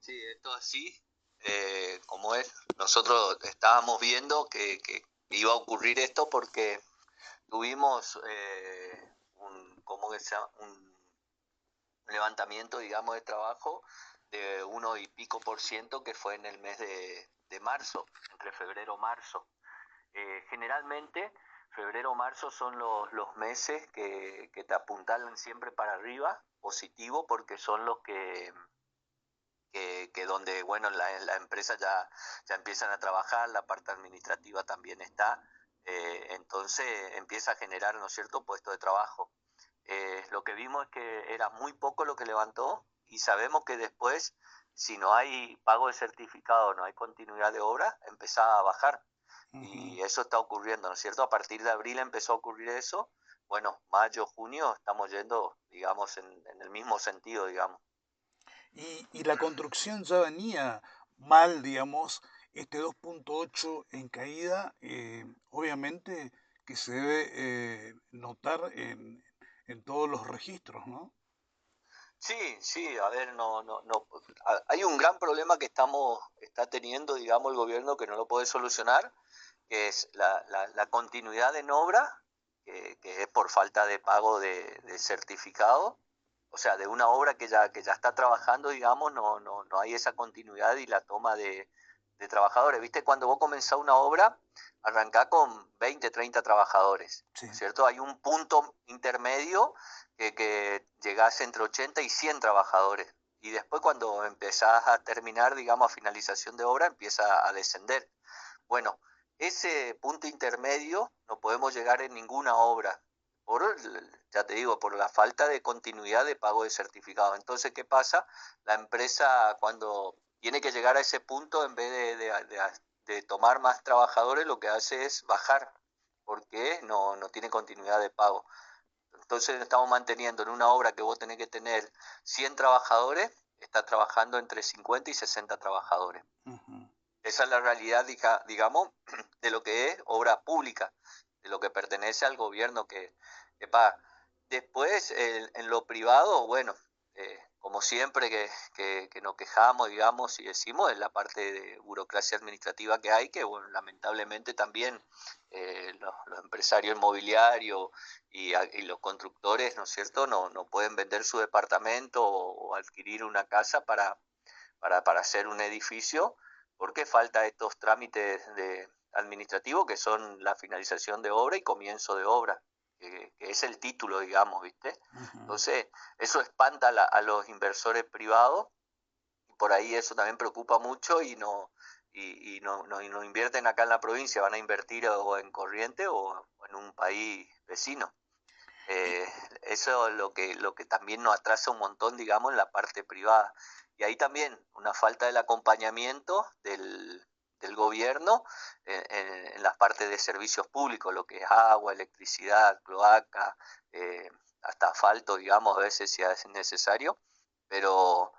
Sí, esto así, como es, nosotros estábamos viendo que iba a ocurrir esto porque tuvimos ¿cómo que se llama? Un levantamiento, digamos, de trabajo de 1 y pico % que fue en el mes de marzo, entre febrero y marzo. Generalmente, febrero o marzo son los meses que te apuntalan siempre para arriba, positivo, porque son los que donde, bueno, la empresa ya empiezan a trabajar, la parte administrativa también está, entonces empieza a generar, ¿no es cierto?, puestos de trabajo. Lo que vimos es que era muy poco lo que levantó y sabemos que después, si no hay pago de certificado, no hay continuidad de obra, empezaba a bajar. Ujú. Y eso está ocurriendo, ¿no es cierto? A partir de abril empezó a ocurrir eso. Bueno, mayo, junio, estamos yendo, digamos, en el mismo sentido, digamos. Y la construcción ya venía mal, digamos, este 2,8 en caída, obviamente que se debe notar en todos los registros, ¿no? Sí, sí, a ver, no, hay un gran problema que está teniendo, digamos, el gobierno que no lo puede solucionar, que es la continuidad en obra, que es por falta de pago de certificado, o sea, de una obra que ya está trabajando, digamos, no hay esa continuidad y la toma de trabajadores. ¿Viste? Cuando vos comenzás una obra, arrancá con 20, 30 trabajadores, Sí. ¿no es cierto? Hay un punto intermedio que llegás entre 80 y 100 trabajadores. Y después cuando empezás a terminar, digamos, a finalización de obra, empieza a descender. Bueno, ese punto intermedio no podemos llegar en ninguna obra, ya te digo, por la falta de continuidad de pago de certificado. Entonces, ¿qué pasa? La empresa cuando tiene que llegar a ese punto, en vez de tomar más trabajadores, lo que hace es bajar, porque no tiene continuidad de pago. Entonces estamos manteniendo en una obra que vos tenés que tener 100 trabajadores, está trabajando entre 50 y 60 trabajadores. Ujú. Esa es la realidad, digamos, de lo que es obra pública, de lo que pertenece al gobierno que paga. Después, en lo privado, bueno, como siempre que nos quejamos, digamos, y decimos, es la parte de burocracia administrativa que hay, que bueno, lamentablemente también los empresarios inmobiliarios y los constructores, ¿no es cierto?, no pueden vender su departamento o adquirir una casa para hacer un edificio, porque falta estos trámites administrativos que son la finalización de obra y comienzo de obra, que es el título, digamos, ¿viste? Ujú. Entonces, eso espanta a los inversores privados y por ahí eso también preocupa mucho y no invierten acá en la provincia, van a invertir o en Corrientes o en un país vecino. Y, Eh, Eso es lo que también nos atrasa un montón, digamos, en la parte privada. Y ahí también una falta del acompañamiento del gobierno en las partes de servicios públicos, lo que es agua, electricidad, cloaca, hasta asfalto, digamos, a veces si es necesario, pero,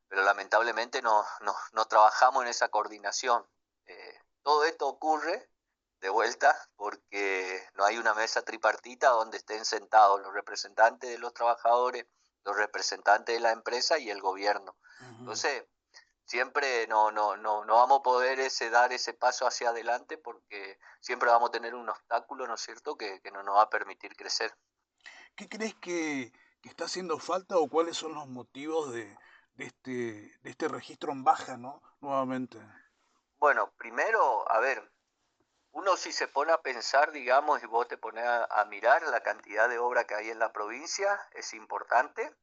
pero lamentablemente no trabajamos en esa coordinación. Todo esto ocurre de vuelta porque no hay una mesa tripartita donde estén sentados los representantes de los trabajadores, los representantes de la empresa y el gobierno. ujú. Entonces, siempre no vamos a poder dar ese paso hacia adelante porque siempre vamos a tener un obstáculo, ¿no es cierto?, que no nos va a permitir crecer. ¿Qué crees que está haciendo falta o cuáles son los motivos de este registro en baja, ¿no? Nuevamente. Bueno, primero, a ver, uno si se pone a pensar, digamos, y vos te pones a mirar la cantidad de obra que hay en la provincia, es importante,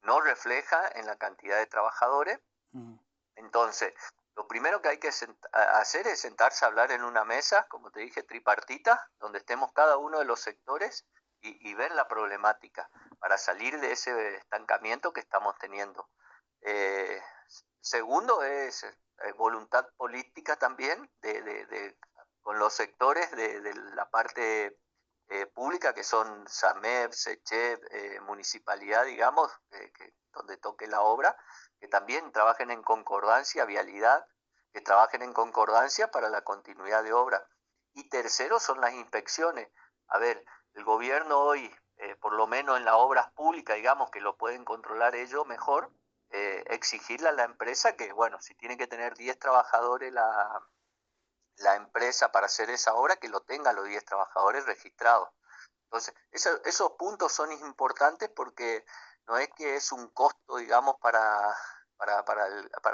no refleja en la cantidad de trabajadores. Mm. Entonces, lo primero que hay que hacer es sentarse a hablar en una mesa, como te dije, tripartita, donde estemos cada uno de los sectores y ver la problemática para salir de ese estancamiento que estamos teniendo. Eh, Segundo es voluntad política también con los sectores de la parte pública, que son SAMEP, SECHEP, municipalidad, digamos, donde toque la obra, que también trabajen en concordancia, vialidad, que trabajen en concordancia para la continuidad de obra. Y tercero son las inspecciones. A ver, el gobierno hoy, por lo menos en las obras públicas, digamos que lo pueden controlar ellos mejor, exigirle a la empresa que, bueno, si tiene que tener 10 trabajadores la empresa para hacer esa obra, que lo tenga los 10 trabajadores registrados. Entonces, esos puntos son importantes porque no es que es un costo, digamos, para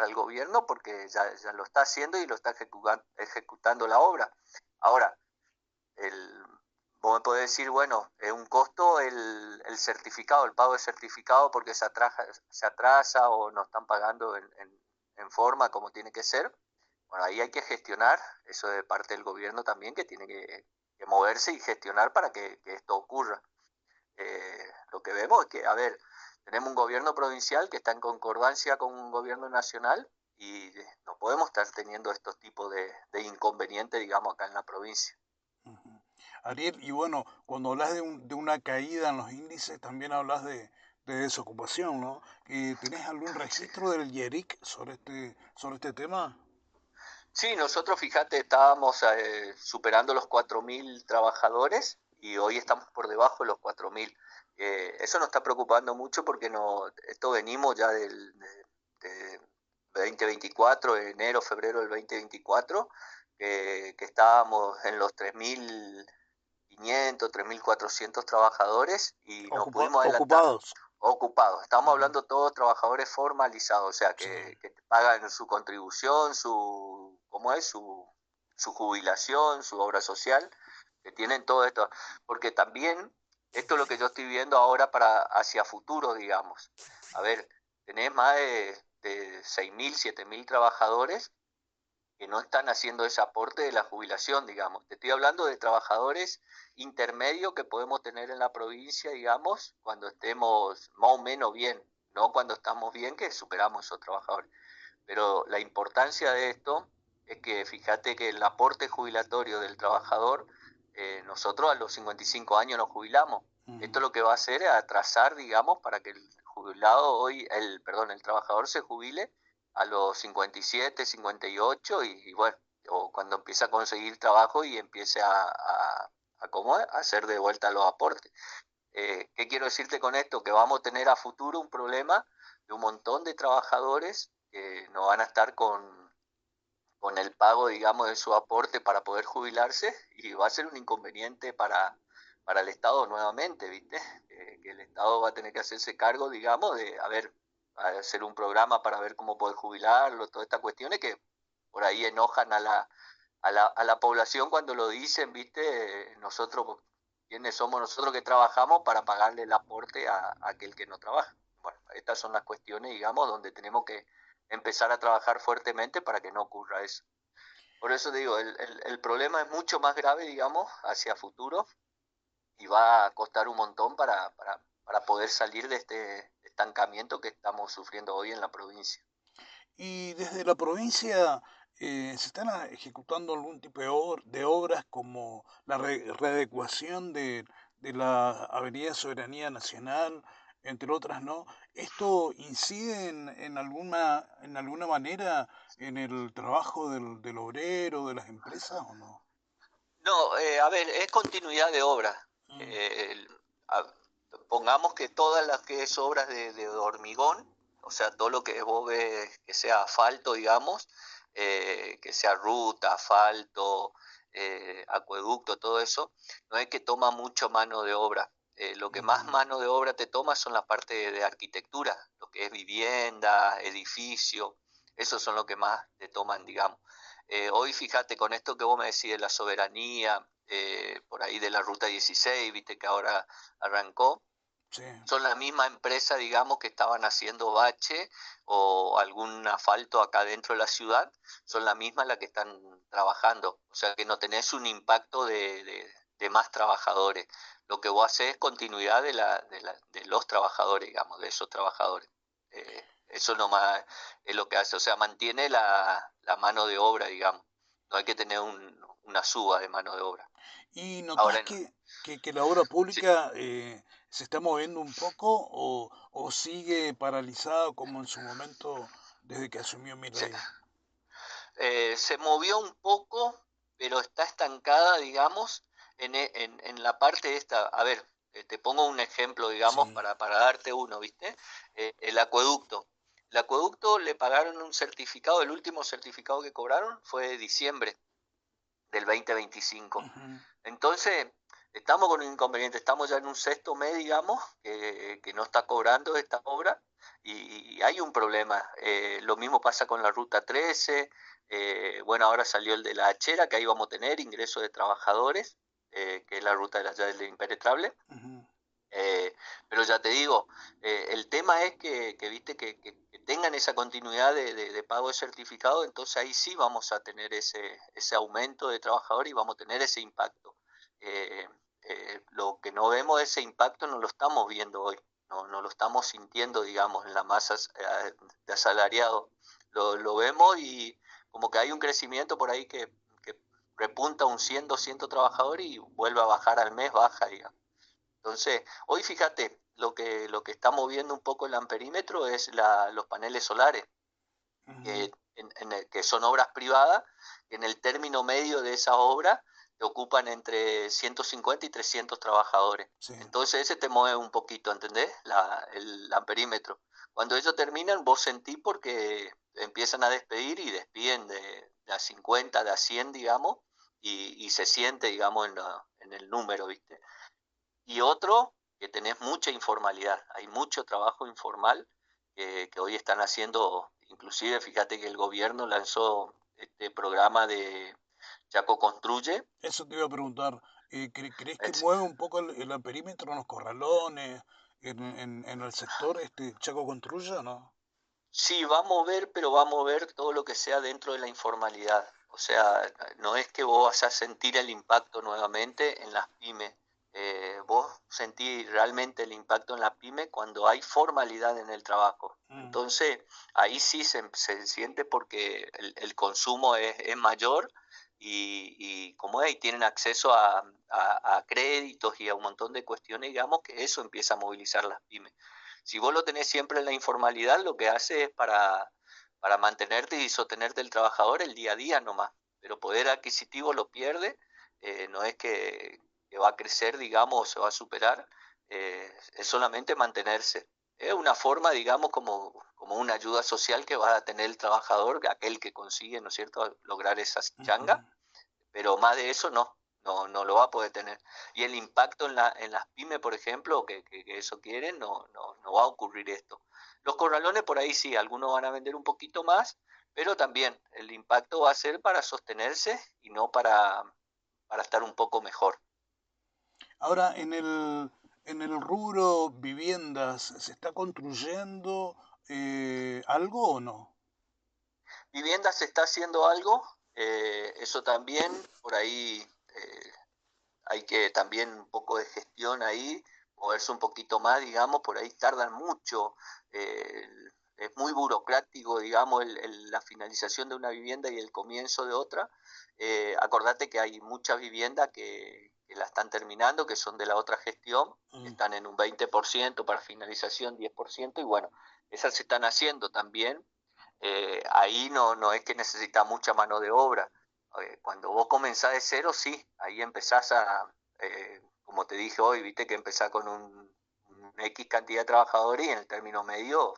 el gobierno, porque ya lo está haciendo y lo está ejecutando la obra. Ahora, vos me podés decir, bueno, es un costo el certificado, el pago de certificado porque se atrasa o no están pagando en forma como tiene que ser. Bueno, ahí hay que gestionar, eso de parte del gobierno también, que tiene que moverse y gestionar para que esto ocurra. Lo que vemos es que, a ver, tenemos un gobierno provincial que está en concordancia con un gobierno nacional y no podemos estar teniendo estos tipos de inconvenientes, digamos, acá en la provincia. Ujú. Ariel, y bueno, cuando hablas de una caída en los índices, también hablas de desocupación, ¿no? ¿Tenés algún Sí. registro del IERIC sobre este tema? Sí, nosotros, fíjate, estábamos superando los 4.000 trabajadores y hoy estamos por debajo de los 4.000. Eso nos está preocupando mucho porque esto venimos ya de 2024, enero, febrero del 2024, que estábamos en los 3.500, 3.400 trabajadores y no pudimos adelantar. Ocupados. Ocupados. Estamos Ujú. hablando todos trabajadores formalizados, o sea, Sí. que pagan su contribución, ¿cómo es? Su jubilación, su obra social, que tienen todo esto. Porque también, esto es lo que yo estoy viendo ahora hacia futuro, digamos. A ver, tenés más de 6.000, 7.000 trabajadores que no están haciendo ese aporte de la jubilación, digamos. Te estoy hablando de trabajadores intermedios que podemos tener en la provincia, digamos, cuando estemos más o menos bien, no cuando estamos bien que superamos esos trabajadores. Pero la importancia de esto es que fíjate que el aporte jubilatorio del trabajador, nosotros a los 55 años nos jubilamos. Ujú. Esto lo que va a hacer es atrasar, digamos, para que el jubilado hoy, el trabajador se jubile a los 57, 58 y bueno, o cuando empiece a conseguir trabajo y empiece a hacer de vuelta los aportes. ¿Qué quiero decirte con esto? Que vamos a tener a futuro un problema de un montón de trabajadores que no van a estar con el pago, digamos, de su aporte para poder jubilarse y va a ser un inconveniente para el Estado nuevamente, ¿viste? Que el Estado va a tener que hacerse cargo, digamos, de, hacer un programa para ver cómo poder jubilarlo, todas estas cuestiones que por ahí enojan a la población cuando lo dicen, ¿viste? Nosotros, ¿quiénes somos nosotros que trabajamos para pagarle el aporte a aquel que no trabaja? Bueno, estas son las cuestiones, digamos, donde tenemos que empezar a trabajar fuertemente para que no ocurra eso. Por eso digo, el problema es mucho más grave, digamos, hacia futuro y va a costar un montón para poder salir de este estancamiento que estamos sufriendo hoy en la provincia. Y desde la provincia se están ejecutando algún tipo de obras como la readecuación de la Avenida Soberanía Nacional, entre otras, ¿no? ¿Esto incide en alguna manera en el trabajo del obrero, de las empresas o no? No, a ver, es continuidad de obra. Mm. Eh, el- a- Pongamos que todas las que es obras de hormigón, o sea, todo lo que vos ves que sea asfalto, digamos, que sea ruta, asfalto, acueducto, todo eso, no es que toma mucho mano de obra. Lo que más Ujú. mano de obra te toma son la parte de arquitectura, lo que es vivienda, edificio, esos son lo que más te toman, digamos. Hoy fíjate con esto que vos me decís de la soberanía, por ahí de la Ruta 16, viste que ahora arrancó, Sí. son la misma empresa, digamos, que estaban haciendo bache o algún asfalto acá dentro de la ciudad, son la misma la que están trabajando. O sea que no tenés un impacto de más trabajadores. Lo que vos haces es continuidad de los trabajadores, digamos, de esos trabajadores. Eso nomás es lo que hace, o sea, mantiene la mano de obra, digamos. No hay que tener una suba de mano de obra. ¿Y notás Ahora, que la obra sí, pública se está moviendo un poco o sigue paralizada como en su momento desde que asumió sí. Milei? Se movió un poco, pero está estancada, digamos, en la parte esta. A ver, te pongo un ejemplo, digamos, Sí. para darte uno, ¿viste? El acueducto. el acueducto le pagaron un certificado, el último certificado que cobraron fue de diciembre del 2025. Ujú. Entonces, estamos con un inconveniente, estamos ya en un sexto mes, digamos, que no está cobrando esta obra y hay un problema. Lo mismo pasa con la Ruta 13, bueno, ahora salió el de la Hachera, que ahí vamos a tener ingreso de trabajadores, que es la ruta de la llave del impenetrable. Ujú. Pero ya te digo, el tema es viste que tengan esa continuidad de pago de certificado, entonces ahí sí vamos a tener ese aumento de trabajadores y vamos a tener ese impacto. Eh, lo que no vemos, ese impacto no lo estamos viendo hoy, no lo estamos sintiendo, digamos, en la masa de asalariados. Lo vemos y como que hay un crecimiento por ahí que repunta un 100, 200 trabajadores y vuelve a bajar al mes, baja, digamos. Entonces, hoy fíjate, lo que estamos viendo un poco el amperímetro es los paneles solares, Ujú. que son obras privadas, que en el término medio de esa obra te ocupan entre 150 y 300 trabajadores. Sí. Entonces ese te mueve un poquito, ¿entendés? El amperímetro. Cuando ellos terminan, vos sentís porque empiezan a despedir y despiden de a 50, de a 100, digamos, y se siente, digamos, en el número, ¿viste? Y otro, que tenés mucha informalidad, hay mucho trabajo informal que hoy están haciendo, inclusive fíjate que el gobierno lanzó este programa de Chaco Construye. Eso te iba a preguntar. ¿Crees que Es- mueve un poco el perímetro en los corralones, en el sector Chaco Construye o no? sí, va a mover, pero va a mover todo lo que sea dentro de la informalidad. O sea, no es que vos vas a sentir el impacto nuevamente en las pymes. Vos sentís realmente el impacto en las pymes cuando hay formalidad en el trabajo. Mm. Entonces, ahí sí se siente porque el consumo es mayor y como es, y tienen acceso a créditos y a un montón de cuestiones, digamos, que eso empieza a movilizar las pymes. Si vos lo tenés siempre en la informalidad, lo que hace es para mantenerte y sostenerte el trabajador el día a día nomás, pero poder adquisitivo lo pierde, no es que va a crecer, digamos, o se va a superar, es solamente mantenerse. Es una forma, digamos, como una ayuda social que va a tener el trabajador, aquel que consigue, ¿no es cierto?, lograr esa Ujú. changa, pero más de eso no lo va a poder tener. Y el impacto en las pymes, por ejemplo, que eso quieren, no va a ocurrir esto. Los corralones por ahí sí, algunos van a vender un poquito más, pero también el impacto va a ser para sostenerse y no para estar un poco mejor. Ahora, en el rubro viviendas, ¿se está construyendo algo o no? Vivienda se está haciendo algo, eso también, por ahí hay que también un poco de gestión ahí, moverse un poquito más, digamos, por ahí tardan mucho, eh, es muy burocrático, digamos, la finalización de una vivienda y el comienzo de otra. Acordate que hay muchas viviendas que la están terminando, que son de la otra gestión, Mm. están en un 20% para finalización, 10%, y bueno, esas se están haciendo también. Ahí no es que necesita mucha mano de obra. Cuando vos comenzás de cero, sí, ahí empezás como te dije hoy, viste que empezás con un X cantidad de trabajadores y en el término medio,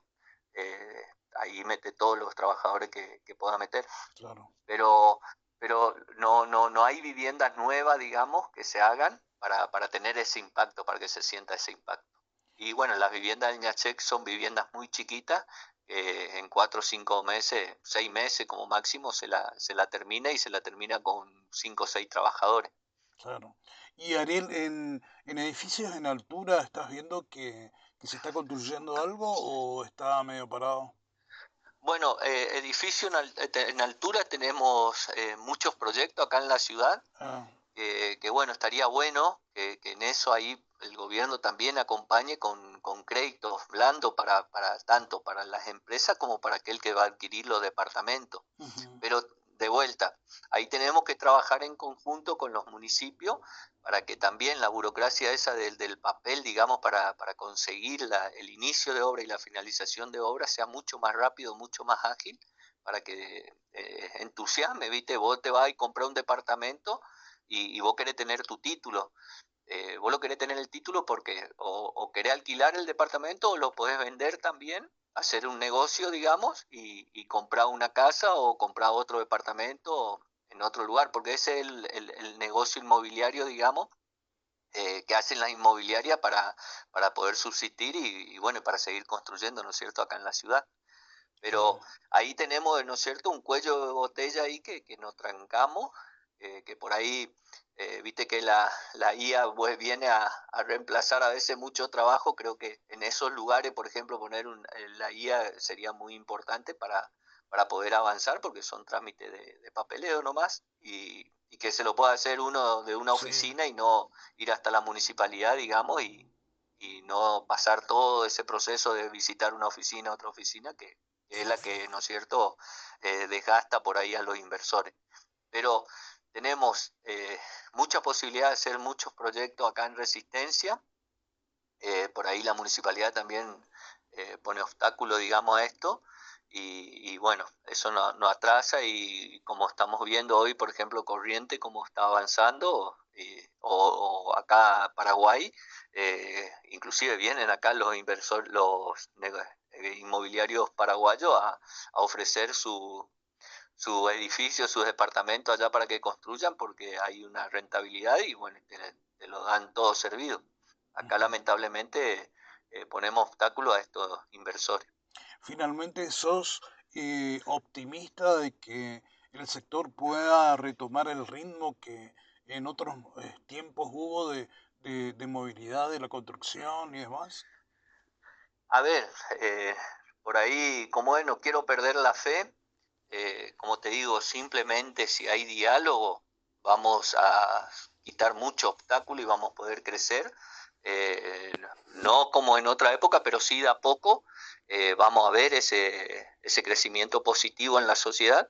eh, ahí mete todos los trabajadores que pueda meter. Claro. Pero, pero no hay viviendas nuevas, digamos, que se hagan para tener ese impacto, para que se sienta ese impacto. Y bueno, las viviendas del ñachec son viviendas muy chiquitas, en 4 o 5 meses, 6 meses como máximo se la termina y se la termina con 5 o 6 trabajadores. Claro. Y Ariel, en edificios en altura, ¿estás viendo que se está construyendo algo o está medio parado? Bueno, edificio en altura tenemos muchos proyectos acá en la ciudad, Ah. que bueno, estaría bueno que en eso ahí el gobierno también acompañe con créditos blandos para tanto para las empresas como para aquel que va a adquirir los departamentos. Ujú. Pero de vuelta, ahí tenemos que trabajar en conjunto con los municipios para que también la burocracia esa del papel, digamos, para conseguir el inicio de obra y la finalización de obra sea mucho más rápido, mucho más ágil, para que entusiasme, ¿viste? Vos te vas y comprar un departamento y vos querés tener tu título. Vos lo querés tener el título porque o querés alquilar el departamento o lo podés vender también hacer un negocio, digamos, y comprar una casa o comprar otro departamento en otro lugar, porque ese es el negocio inmobiliario, digamos, que hacen las inmobiliarias para poder subsistir y bueno, para seguir construyendo, ¿no es cierto?, acá en la ciudad. Pero Claro. ahí tenemos, ¿no es cierto?, un cuello de botella ahí que nos trancamos, que por ahí, viste que la IA pues, viene a reemplazar a veces mucho trabajo. Creo que en esos lugares, por ejemplo, poner la IA sería muy importante para poder avanzar, porque son trámites de papeleo nomás, y que se lo pueda hacer uno de una Sí, oficina y no ir hasta la municipalidad, digamos, y no pasar todo ese proceso de visitar una oficina, otra oficina, que es la que, ¿no es cierto?, desgasta por ahí a los inversores. Pero tenemos mucha posibilidad de hacer muchos proyectos acá en Resistencia. Por ahí la municipalidad también pone obstáculo, digamos, a esto. Y bueno, eso no atrasa, y como estamos viendo hoy, por ejemplo, Corriente, cómo está avanzando, o acá Paraguay, inclusive vienen acá los inversores, inmobiliarios paraguayos a ofrecer su edificio, sus departamentos allá para que construyan, porque hay una rentabilidad y bueno, te lo dan todo servido. Acá ujú. lamentablemente ponemos obstáculos a estos inversores. Finalmente, ¿sos optimista de que el sector pueda retomar el ritmo que en otros tiempos hubo de movilidad de la construcción y demás? A ver, por ahí, como es, no quiero perder la fe. Como te digo, simplemente si hay diálogo, vamos a quitar mucho obstáculo y vamos a poder crecer. Eh, no como en otra época, pero sí de a poco vamos a ver ese crecimiento positivo en la sociedad,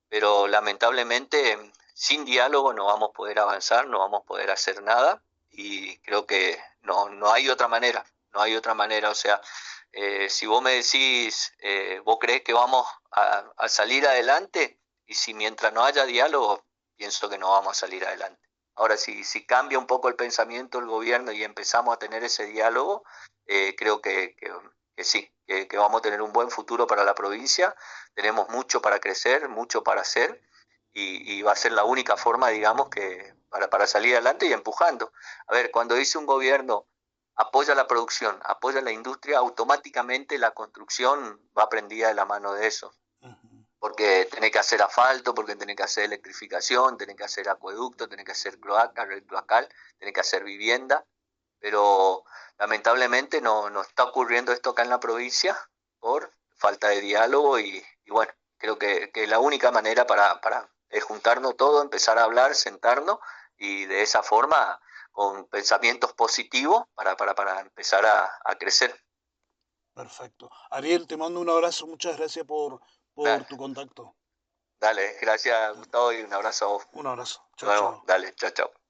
pero lamentablemente sin diálogo no vamos a poder avanzar, no vamos a poder hacer nada, y creo que no hay otra manera, no hay otra manera. O sea, si vos me decís, vos crees que vamos a salir adelante, y si mientras no haya diálogo, pienso que no vamos a salir adelante. Ahora, si cambia un poco el pensamiento del gobierno y empezamos a tener ese diálogo, creo que sí, que vamos a tener un buen futuro para la provincia. Tenemos mucho para crecer, mucho para hacer, y va a ser la única forma, digamos, que para salir adelante y empujando. A ver, cuando dice un gobierno apoya la producción, apoya la industria, automáticamente la construcción va prendida de la mano de eso. Ujú. Porque tenés que hacer asfalto, porque tenés que hacer electrificación, tenés que hacer acueducto, tenés que hacer cloaca, red cloacal, tenés que hacer vivienda, pero lamentablemente no está ocurriendo esto acá en la provincia por falta de diálogo, y bueno, creo que la única manera para es juntarnos todos, empezar a hablar, sentarnos, y de esa forma, con pensamientos positivos, para empezar a crecer. Perfecto. Ariel, te mando un abrazo, muchas gracias por Dale, tu contacto. dale, gracias Gustavo, y un abrazo a vos. Un abrazo. Nos Chao, vemos, chao. dale, chao, chao.